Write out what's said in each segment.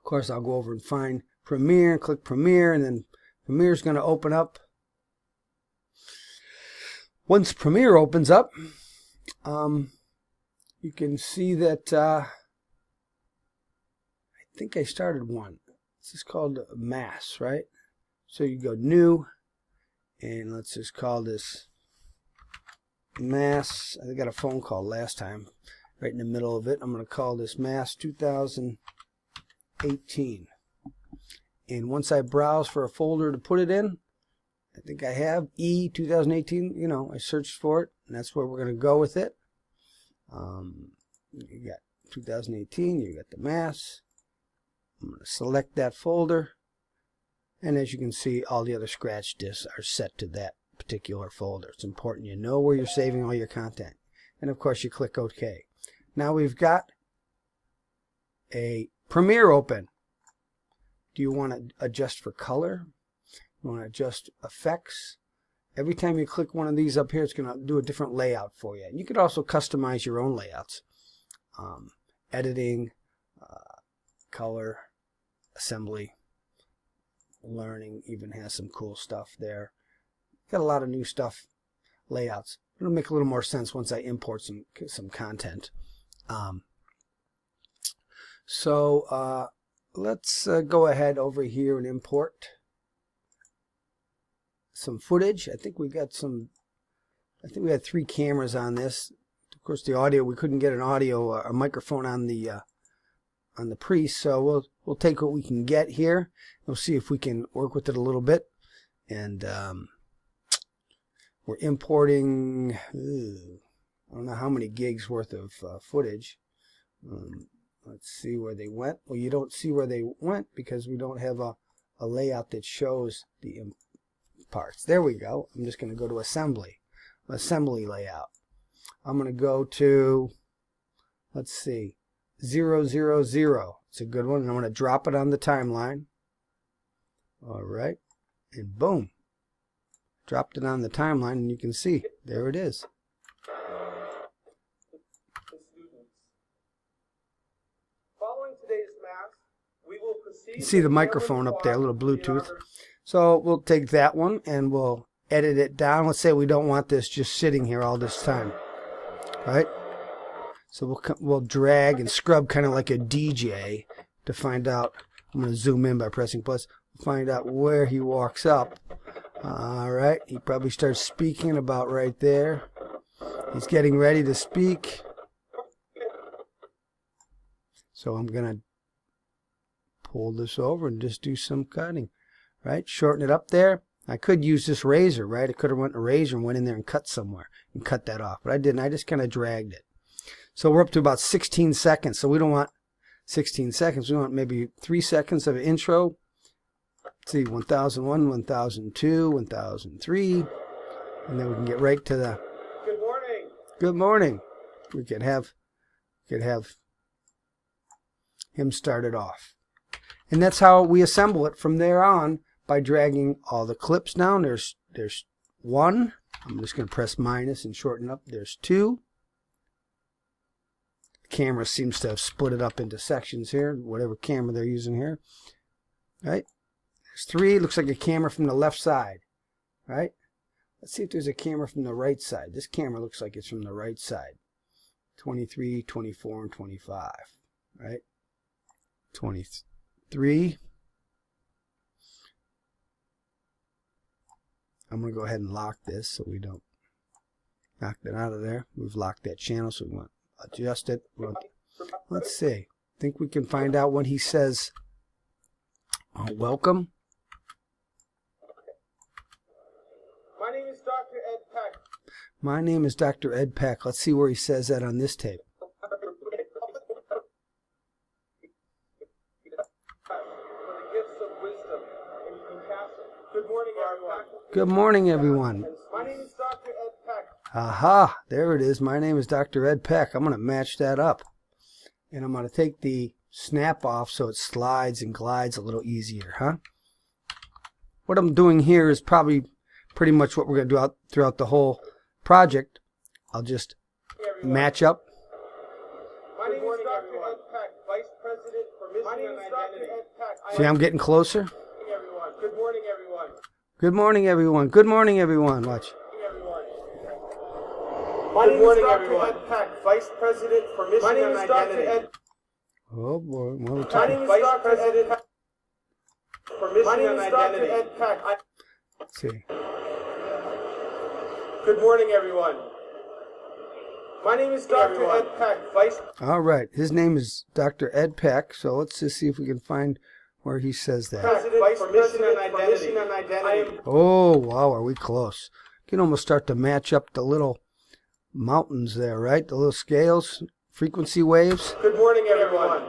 Of course, I'll go over and find Premiere, click Premiere, and then Premiere is going to open up. Once Premiere opens up, you can see that I think I started one. This is called Mass, right? So you go New, and let's just call this Mass. I got a phone call last time, right in the middle of it. I'm going to call this Mass 2018. And once I browse for a folder to put it in, I think I have E 2018. You know, I searched for it, and that's where we're going to go with it. You got 2018, you got the Mass. I'm going to select that folder, and as you can see, all the other scratch disks are set to that particular folder. It's important you know where you're saving all your content, and of course you click OK. Now we've got a Premiere open. Do you want to adjust for color? You want to adjust effects? Every time you click one of these up here, it's going to do a different layout for you. And you could also customize your own layouts. Editing, color, assembly, learning even has some cool stuff there. Got a lot of new stuff, layouts. It'll make a little more sense once I import some content. Let's go ahead over here and import some footage. I think we got some. I think we had 3 cameras on this. Of course, the audio, we couldn't get a microphone on the priest, so we'll take what we can get here. We'll see if we can work with it a little bit. And we're importing. I don't know how many gigs worth of footage. Let's see where they went. Well, you don't see where they went because we don't have a layout that shows the parts. There we go. I'm just going to go to assembly layout. I'm going to go to, let's see, 000. It's a good one. And I'm going to drop it on the timeline. All right. And boom. Dropped it on the timeline, and you can see, there it is. Following today's Mass, we will proceed. You see the microphone up there, a little Bluetooth. So we'll take that one and we'll edit it down. Let's say we don't want this just sitting here all this time. Right? So we'll drag and scrub kind of like a DJ to find out. I'm going to zoom in by pressing plus. Find out where he walks up. All right. He probably starts speaking about right there. He's getting ready to speak. So I'm going to pull this over and just do some cutting. Right? Shorten it up there. I could use this razor, right? I could have went a razor and went in there and cut somewhere and cut that off. But I didn't. I just kind of dragged it. So we're up to about 16 seconds. So we don't want 16 seconds. We want maybe 3 seconds of an intro. Let's see, 1001, 1002, 1003. And then we can get right to the Good morning. Good morning. We could have him started off. And that's how we assemble it from there on, by dragging all the clips down. There's 1. I'm just going to press minus and shorten up. There's 2. The camera seems to have split it up into sections here, whatever camera they're using here. Right? There's 3. Looks like a camera from the left side. Right? Let's see if there's a camera from the right side. This camera looks like it's from the right side. 23, 24, and 25. Right? 23. I'm going to go ahead and lock this so we don't knock that out of there. We've locked that channel, so we want to adjust it. Let's see. I think we can find out when he says, welcome. My name is Dr. Ed Peck. My name is Dr. Ed Peck. Let's see where he says that on this tape. Good morning, everyone. Good morning, everyone. My name is Dr. Ed Peck. Aha, there it is. My name is Dr. Ed Peck. I'm going to match that up. And I'm going to take the snap off so it slides and glides a little easier, huh? What I'm doing here is probably pretty much what we're going to do throughout the whole project. I'll just match up. My name is Dr. Ed Peck, Vice President for My name is Dr. Ed Peck. See, I'm getting closer. Good morning, everyone. Good morning, everyone. Good morning, everyone. Watch. My name is Dr. Ed Peck, Vice President for Mission and Identity. Oh boy, My name is Dr. Ed Peck for Mission and Identity. Ed Peck. Let's see. Good morning, everyone. My name is Dr. Ed Peck, Vice. All right, his name is Dr. Ed Peck. So let's just see if we can find where he says that. Vice President for Mission and Identity. Oh wow, are we close? You can almost start to match up the little mountains there, right? The little scales, frequency waves. Good morning, everyone.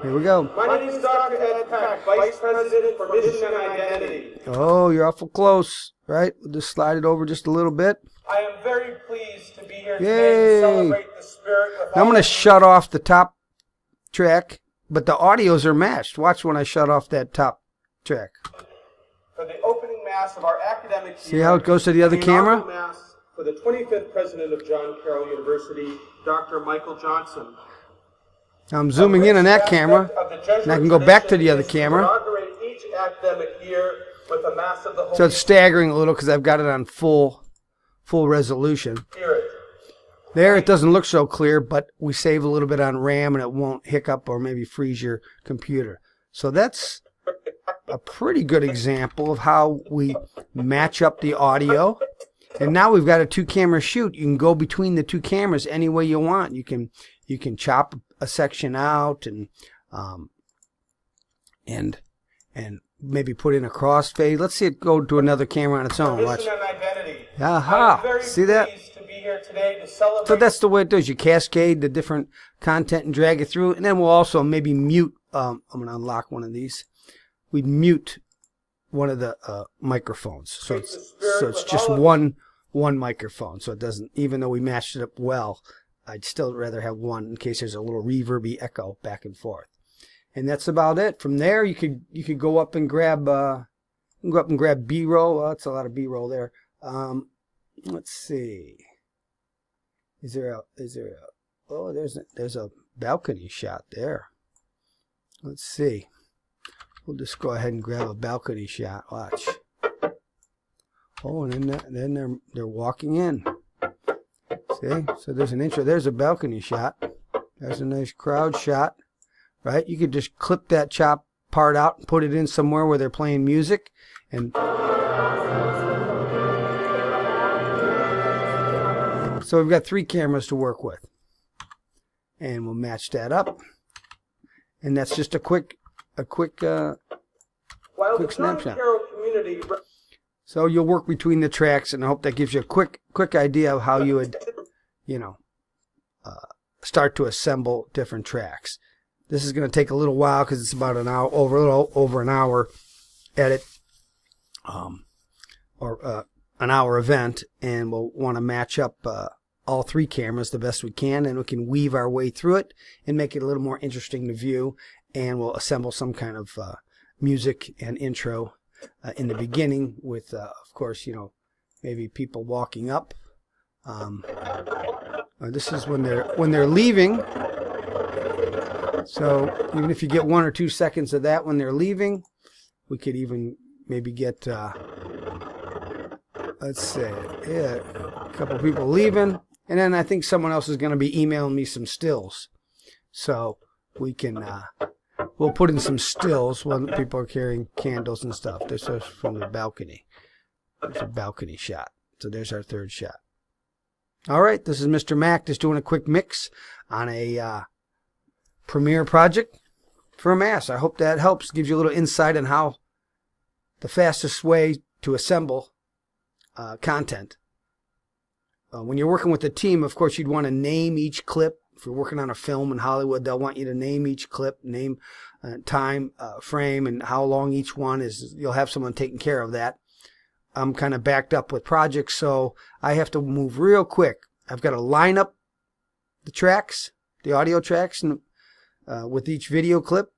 Here we go. My name is Dr. Ed Peck, Vice President for Mission and Identity. Oh, you're awful close, right? We'll just slide it over just a little bit. I am very pleased to be here today Yay. to celebrate the spirit with Now I'm all going of to you. shut off the top track, but the audios are matched. Watch when I shut off that top track. For the opening mass of our academic year. See how it goes to the other camera? Mass for the 25th president of John Carroll University, Dr. Michael Johnson. Now I'm zooming in on that camera, and I can go back to the other camera. Inaugurate each academic year with a mass of the Holy So it's staggering a little because I've got it on full resolution. Spirit. There it doesn't look so clear, but we save a little bit on RAM and it won't hiccup or maybe freeze your computer. So that's a pretty good example of how we match up the audio. And now we've got a 2-camera shoot. You can go between the 2 cameras any way you want. You can chop a section out and maybe put in a crossfade. Let's see it go to another camera on its own. Watch. Mission and Identity. Aha! I'm very See that? pleased to be here today to celebrate. So that's the way it does. You cascade the different content and drag it through, and then we'll also maybe mute. I'm going to unlock one of these. We'd mute one of the microphones, so it's just one microphone. So it doesn't, even though we matched it up well, I'd still rather have one in case there's a little reverby echo back and forth. And that's about it. From there, you could go up and grab B-roll. That's a lot of B-roll there. Let's see. Oh, there's a balcony shot there. Let's see. We'll just go ahead and grab a balcony shot. Watch. Oh, and then they're walking in. See? So there's an intro. There's a balcony shot. There's a nice crowd shot. Right? You could just clip that chop part out and put it in somewhere where they're playing music. And so we've got 3 cameras to work with. And we'll match that up. And that's just a quick snapshot. So you'll work between the tracks, and I hope that gives you a quick idea of how you would, start to assemble different tracks. This is going to take a little while because it's about an hour, over an hour edit, or an hour event, and we'll want to match up all 3 cameras the best we can, and we can weave our way through it and make it a little more interesting to view, and we'll assemble some kind of music and intro in the beginning with, of course, maybe people walking up. This is when they're leaving. So even if you get 1 or 2 seconds of that when they're leaving, we could even maybe get, let's say, a couple people leaving, and then I think someone else is going to be emailing me some stills. So we can, we'll put in some stills when people are carrying candles and stuff. This is from the balcony. There's a balcony shot. So there's our 3rd shot. All right, this is MrMac just doing a quick mix on a Premiere project for a mass. I hope that helps, gives you a little insight on how the fastest way to assemble content. When you're working with a team, of course, you'd want to name each clip. If you're working on a film in Hollywood, they'll want you to name each clip, name time, frame, and how long each one is. You'll have someone taking care of that. I'm kind of backed up with projects, so I have to move real quick. I've got to line up the tracks, the audio tracks, and with each video clip,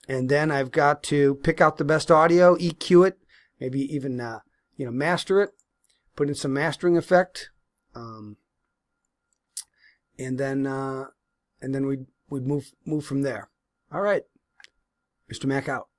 and then I've got to pick out the best audio, EQ it, maybe even master it, put in some mastering effect, and then we'd move from there. All right. MrMac out.